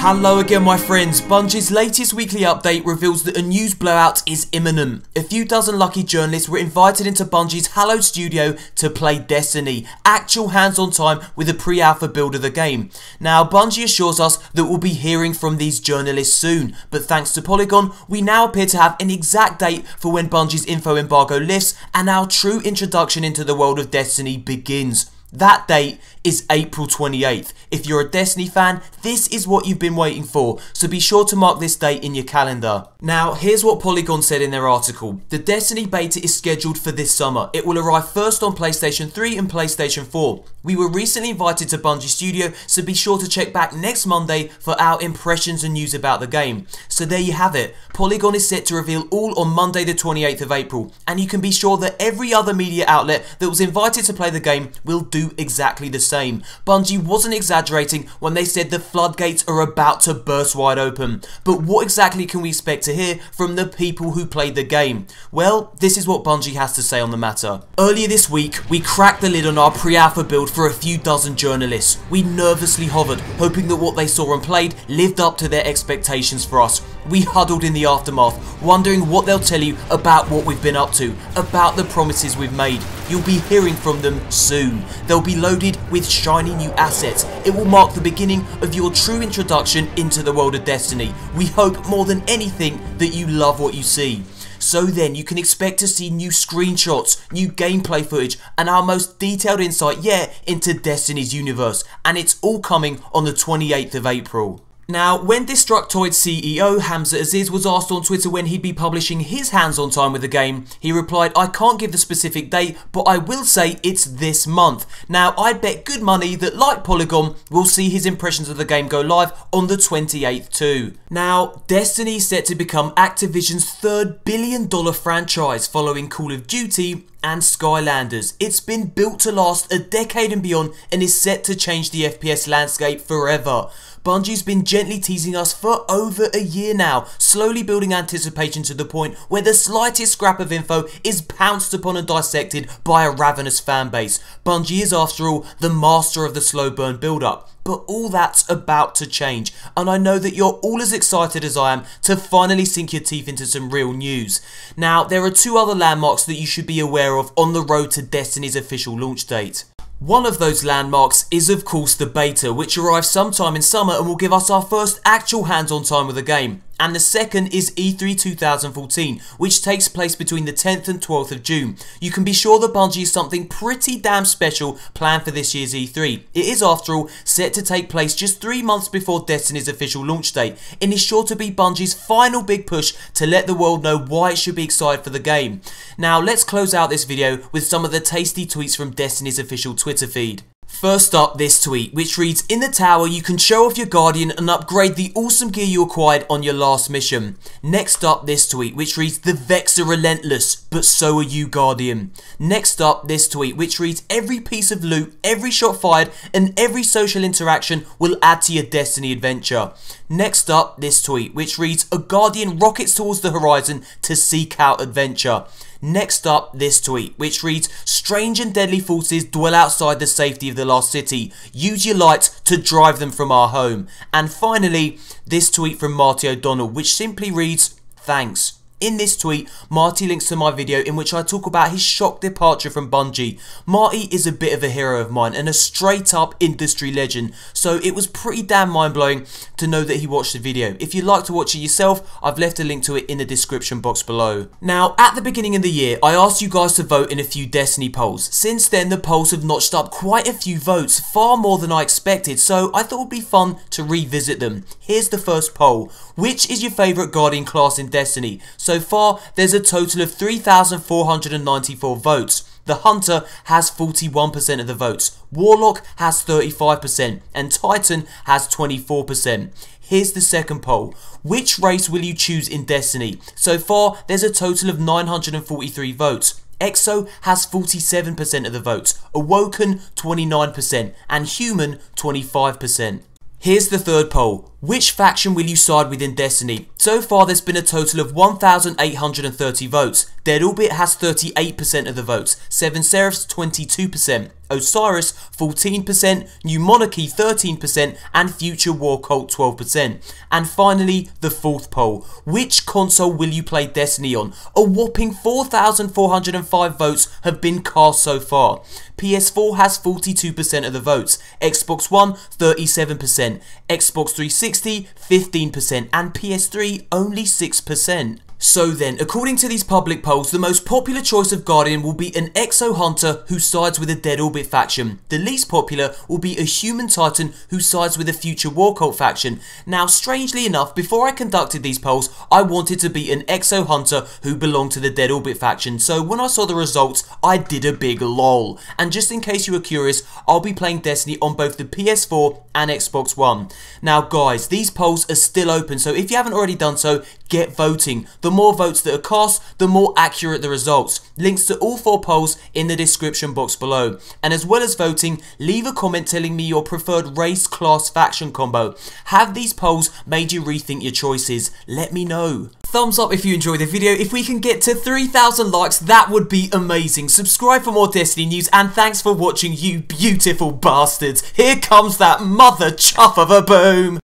Hello again my friends, Bungie's latest weekly update reveals that a news blowout is imminent. A few dozen lucky journalists were invited into Bungie's hallowed studio to play Destiny, actual hands-on time with a pre-alpha build of the game. Now Bungie assures us that we'll be hearing from these journalists soon, but thanks to Polygon, we now appear to have an exact date for when Bungie's info embargo lifts and our true introduction into the world of Destiny begins. That date is April 28th. If you're a Destiny fan, this is what you've been waiting for, so be sure to mark this date in your calendar. Now, here's what Polygon said in their article. The Destiny beta is scheduled for this summer. It will arrive first on PlayStation 3 and PlayStation 4. We were recently invited to Bungie Studio, so be sure to check back next Monday for our impressions and news about the game. So there you have it. Polygon is set to reveal all on Monday the 28th of April, and you can be sure that every other media outlet that was invited to play the game will do exactly the same. Bungie wasn't exaggerating when they said the floodgates are about to burst wide open. But what exactly can we expect to hear from the people who played the game? Well, this is what Bungie has to say on the matter. Earlier this week, we cracked the lid on our pre-alpha build for a few dozen journalists. We nervously hovered, hoping that what they saw and played lived up to their expectations for us. We huddled in the aftermath, wondering what they'll tell you about what we've been up to, about the promises we've made. You'll be hearing from them soon. They'll be loaded with shiny new assets. It will mark the beginning of your true introduction into the world of Destiny. We hope more than anything that you love what you see. So then you can expect to see new screenshots, new gameplay footage, and our most detailed insight yet into Destiny's universe. And it's all coming on the 28th of April. Now, when Destructoid CEO Hamza Aziz was asked on Twitter when he'd be publishing his hands-on time with the game, he replied, "I can't give the specific date, but I will say it's this month." Now, I'd bet good money that, like Polygon, we'll see his impressions of the game go live on the 28th too. Now, Destiny is set to become Activision's third billion-dollar franchise following Call of Duty and Skylanders. It's been built to last a decade and beyond and is set to change the FPS landscape forever. Bungie's been gently teasing us for over a year now, slowly building anticipation to the point where the slightest scrap of info is pounced upon and dissected by a ravenous fanbase. Bungie is, after all, the master of the slow burn build-up. But all that's about to change, and I know that you're all as excited as I am to finally sink your teeth into some real news. Now, there are two other landmarks that you should be aware of on the road to Destiny's official launch date. One of those landmarks is of course the beta, which arrives sometime in summer and will give us our first actual hands-on time with the game. And the second is E3 2014, which takes place between the 10th and 12th of June. You can be sure that Bungie has something pretty damn special planned for this year's E3. It is, after all, set to take place just 3 months before Destiny's official launch date, and is sure to be Bungie's final big push to let the world know why it should be excited for the game. Now, let's close out this video with some of the tasty tweets from Destiny's official Twitter feed. First up, this tweet, which reads, "In the tower you can show off your Guardian and upgrade the awesome gear you acquired on your last mission." Next up, this tweet, which reads, "The Vex are relentless, but so are you, Guardian." Next up, this tweet, which reads, "Every piece of loot, every shot fired, and every social interaction will add to your Destiny adventure." Next up, this tweet, which reads, "A Guardian rockets towards the horizon to seek out adventure." Next up, this tweet, which reads, "Strange and deadly forces dwell outside the safety of the lost city. Use your light to drive them from our home." And finally, this tweet from Marty O'Donnell, which simply reads, "Thanks." In this tweet, Marty links to my video in which I talk about his shock departure from Bungie. Marty is a bit of a hero of mine and a straight up industry legend, so it was pretty damn mind blowing to know that he watched the video. If you'd like to watch it yourself, I've left a link to it in the description box below. Now, at the beginning of the year, I asked you guys to vote in a few Destiny polls. Since then, the polls have notched up quite a few votes, far more than I expected, so I thought it would be fun to revisit them. Here's the first poll. Which is your favourite Guardian class in Destiny? So far, there's a total of 3,494 votes. The Hunter has 41% of the votes, Warlock has 35%, and Titan has 24%. Here's the second poll. Which race will you choose in Destiny? So far, there's a total of 943 votes. Exo has 47% of the votes, Awoken 29%, and Human 25%. Here's the third poll. Which faction will you side with in Destiny? So far there's been a total of 1,830 votes. Dead Orbit has 38% of the votes, Seven Seraphs 22%, Osiris 14%, New Monarchy 13%, and Future War Cult 12%. And finally, the fourth poll. Which console will you play Destiny on? A whopping 4,405 votes have been cast so far. PS4 has 42% of the votes, Xbox One 37%, Xbox 360 15%, and PS3 only 6%. So then, according to these public polls, the most popular choice of Guardian will be an Exo Hunter who sides with a Dead Orbit faction. The least popular will be a Human Titan who sides with a Future War Cult faction. Now, strangely enough, before I conducted these polls, I wanted to be an Exo Hunter who belonged to the Dead Orbit faction. So when I saw the results, I did a big lol. And just in case you were curious, I'll be playing Destiny on both the PS4 and Xbox One. Now guys, these polls are still open, so if you haven't already done so, get voting. The more votes that are cast, the more accurate the results. Links to all 4 polls in the description box below. And as well as voting, leave a comment telling me your preferred race, class, faction combo. Have these polls made you rethink your choices? Let me know. Thumbs up if you enjoyed the video. If we can get to 3,000 likes, that would be amazing. Subscribe for more Destiny news, and thanks for watching, you beautiful bastards. Here comes that mother chuff of a boom.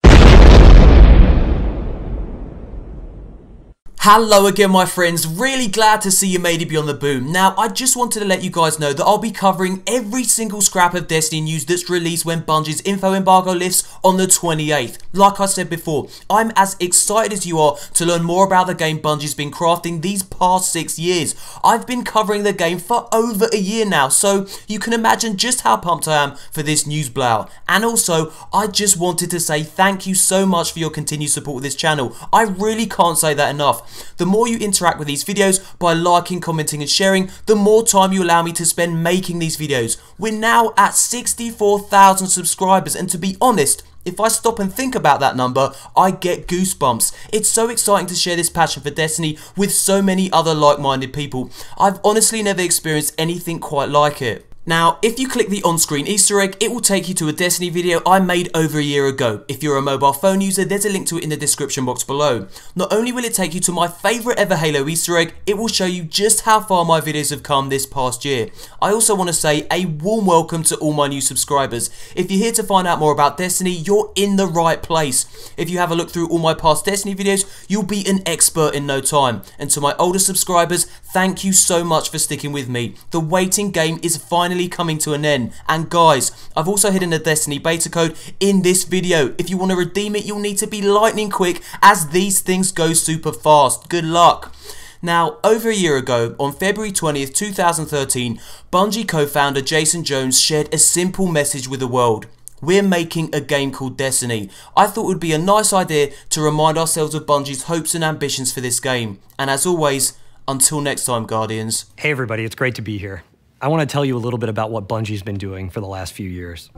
Hello again my friends, really glad to see you made it beyond the boom. Now I just wanted to let you guys know that I'll be covering every single scrap of Destiny news that's released when Bungie's info embargo lifts on the 28th. Like I said before, I'm as excited as you are to learn more about the game Bungie's been crafting these past 6 years. I've been covering the game for over a year now, so you can imagine just how pumped I am for this news blowout. And also, I just wanted to say thank you so much for your continued support with this channel. I really can't say that enough. The more you interact with these videos by liking, commenting and sharing, the more time you allow me to spend making these videos. We're now at 64,000 subscribers, and to be honest, if I stop and think about that number, I get goosebumps. It's so exciting to share this passion for Destiny with so many other like-minded people. I've honestly never experienced anything quite like it. Now, if you click the on-screen Easter egg, it will take you to a Destiny video I made over a year ago. If you're a mobile phone user, there's a link to it in the description box below. Not only will it take you to my favourite ever Halo Easter egg, it will show you just how far my videos have come this past year. I also want to say a warm welcome to all my new subscribers. If you're here to find out more about Destiny, you're in the right place. If you have a look through all my past Destiny videos, you'll be an expert in no time. And to my older subscribers, thank you so much for sticking with me. The waiting game is finally coming to an end. And guys, I've also hidden a Destiny beta code in this video. If you want to redeem it, you'll need to be lightning quick, as these things go super fast. Good luck. Now, over a year ago, on February 20th, 2013, Bungie co-founder Jason Jones shared a simple message with the world. We're making a game called Destiny. I thought it would be a nice idea to remind ourselves of Bungie's hopes and ambitions for this game. And as always, until next time, Guardians. Hey everybody, it's great to be here. I want to tell you a little bit about what Bungie's been doing for the last few years.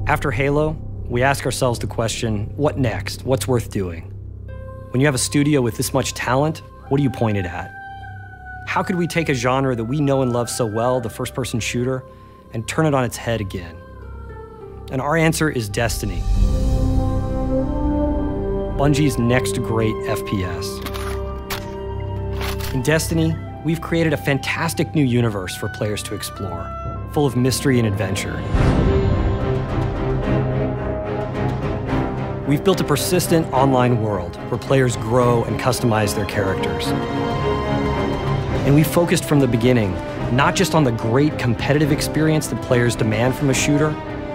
After Halo, we ask ourselves the question, what next? What's worth doing? When you have a studio with this much talent, what do you point it at? How could we take a genre that we know and love so well, the first-person shooter, and turn it on its head again? And our answer is Destiny. Bungie's next great FPS. In Destiny, we've created a fantastic new universe for players to explore, full of mystery and adventure. We've built a persistent online world where players grow and customize their characters. And we focused from the beginning, not just on the great competitive experience that players demand from a shooter,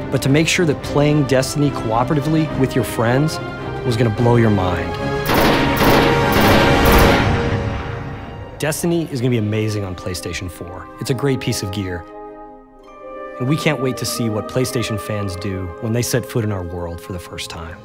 but to make sure that playing Destiny cooperatively with your friends was going to blow your mind. Destiny is going to be amazing on PlayStation 4. It's a great piece of gear. And we can't wait to see what PlayStation fans do when they set foot in our world for the first time.